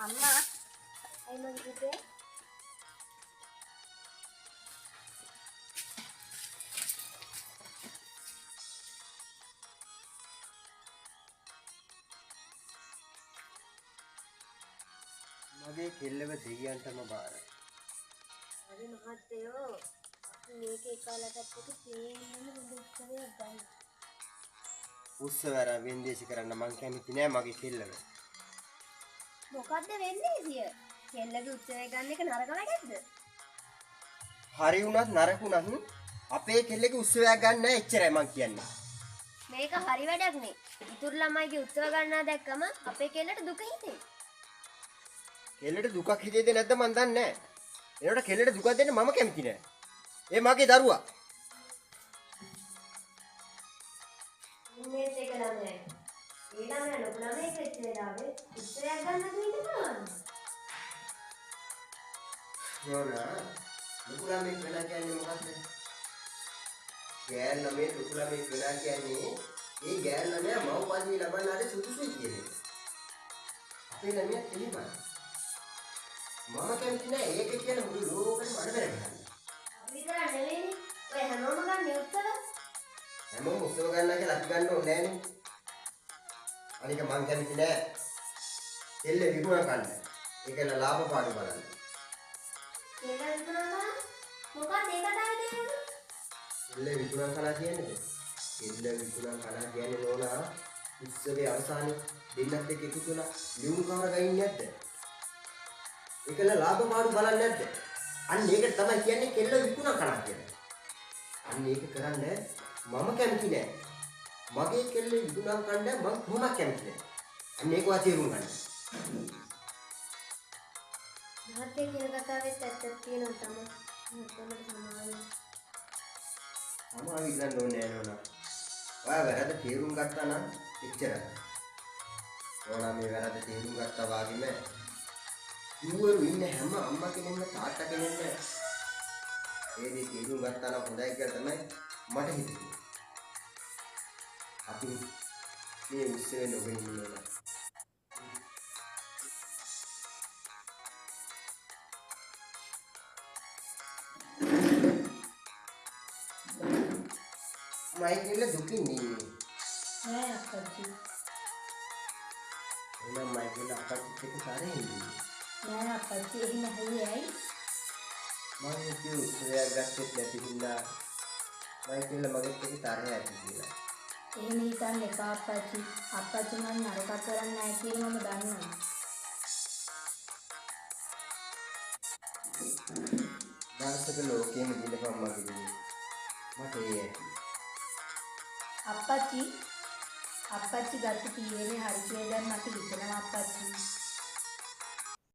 අම්මා අයි මං කිව්වේ මගේ කෙල්ලව දෙයියන්ටම බාරයි. හරි මහත්තයෝ අපි මේකේ කාලකට එක තේන්නම හොඳ උත්සවයක් ගන්න. උත්සවය වෙන්දේසි කරන්න මං කැමති නෑ මගේ කෙල්ලව. මොකද්ද වෙන්නේ සිය? කෙල්ලගේ උත්සවය ගන්න එක නරක වැඩක්ද? හරි වුණත් නරක වුණත් අපේ කෙල්ලගේ උත්සවයක් ගන්න නෑ එච්චරයි මං කියන්නේ. මේක හරි වැඩක් නේ. ඉතුරු ළමයිගේ උත්සව ගන්නා දැක්කම අපේ කෙල්ලට දුක හිතේ. කෙල්ලට දුකක් හිතේද නැද්ද මන් දන්නේ නෑ. ඒකට කෙල්ලට දුකක් දෙන්න මම කැමති නෑ. ඒ මගේ දරුවා. මේක එක ළමයි. ඒ ළමයා ලොකු ළමයෙක් වෙච්ච වෙලාවේ උත්සවයක් ගන්න දෙන්න නෝනා ලොකු ළමෙක් වෙලා කියන්නේ මොකක්ද? ගෑන් ළමයි ලොකු ළමෙක් වෙලා කියන්නේ ඒ ගෑන් ළමයා මව් පන්ති ලබන්නාට සුදුසුයි කියන එක. අපේ ළමයා එහෙමයි. මම කැමති නෑ ඒක කියන මුළු ලෝකෙම අඩ බැලගන්න. විතර නෙවෙයි. ඔය හැමෝම ගන්න උත්සව. හැමෝම උත්සව ගන්නවා කියලා අපි ගන්න ඕනේ නෑනේ. අනික මං කැමති නෑ. එල්ල විකුණ ගන්න. ඒකල ලාභ පාඩු බලන්න. ඒක විකුණනවා. මොකක්ද ඒ කතාවේ තේරුම? එල්ල විකුණ කලා කියන්නේ. එල්ල විකුණ කලා කියන්නේ නෝනා උත්සවයේ අවසානයේ දෙන්නත් එක්ක එකතු වෙලා ලියුම් කවර ගයින්නේ නැද්ද? ඒකල ලාභ පාඩු බලන්නේ නැද්ද? අන්න ඒකට තමයි කියන්නේ කෙල්ල විකුණ කලා කියන්නේ. අන්න ඒක කරන්න මම කැමති නෑ. මගේ කෙල්ල විකුණා කන්න මම කොහොමද කැමති නෑ. අන්න ඒක වාතේරුම් ගන්න. මහත්තයා කියන කතාවෙත් ඇත්තක් තියෙනවා තමයි. මහත්තයාට සමාවෙන්න. අමාරු ඉන්න ඕනේ නෝනා. ඔයා වැරද්ද තේරුම් ගත්තා නම් එච්චරයි. නෝනා මේ වැරද්ද තේරුම් ගත්තා වගේම ඉවරු ඉන්න හැම අම්මා කෙනෙක්ම තාත්තා කෙනෙක්ම ඒ දේ තේරුම් ගත්තා නම් හොඳයි කියලා තමයි මට හිතෙන්නේ. අපි මේ උත්සවයේ නොගෙන ඉන්නවා. මයිකෙල්ල දුකින් ඉන්නේ. නෑ අප්පච්චි. එහෙනම් මයිකෙල්ල අප්පච්චිත් එක්ක සාරේ ඉන්නේ. නෑ අප්පච්චි එහෙම හැයියි. මම හිතුවේ උත්සවයක් ගත්තෙත් නැති හින්දා මයිකෙල්ල මගෙත් එක්ක තරහ ඇති කියලා. එහෙම හිතන්න එපා අප්පච්චි. අප්පච්චි මම නරකක් කරන්නේ නැහැ කියලා මම දන්නවා. දාර්ශනික ලෝකෙම දිනපම් මගේ මට ඒ ඇති. අප්පච්චි ගත්ත තීරණේ හරි කියලා දැන් මට හිතෙනවා අප්පච්චි.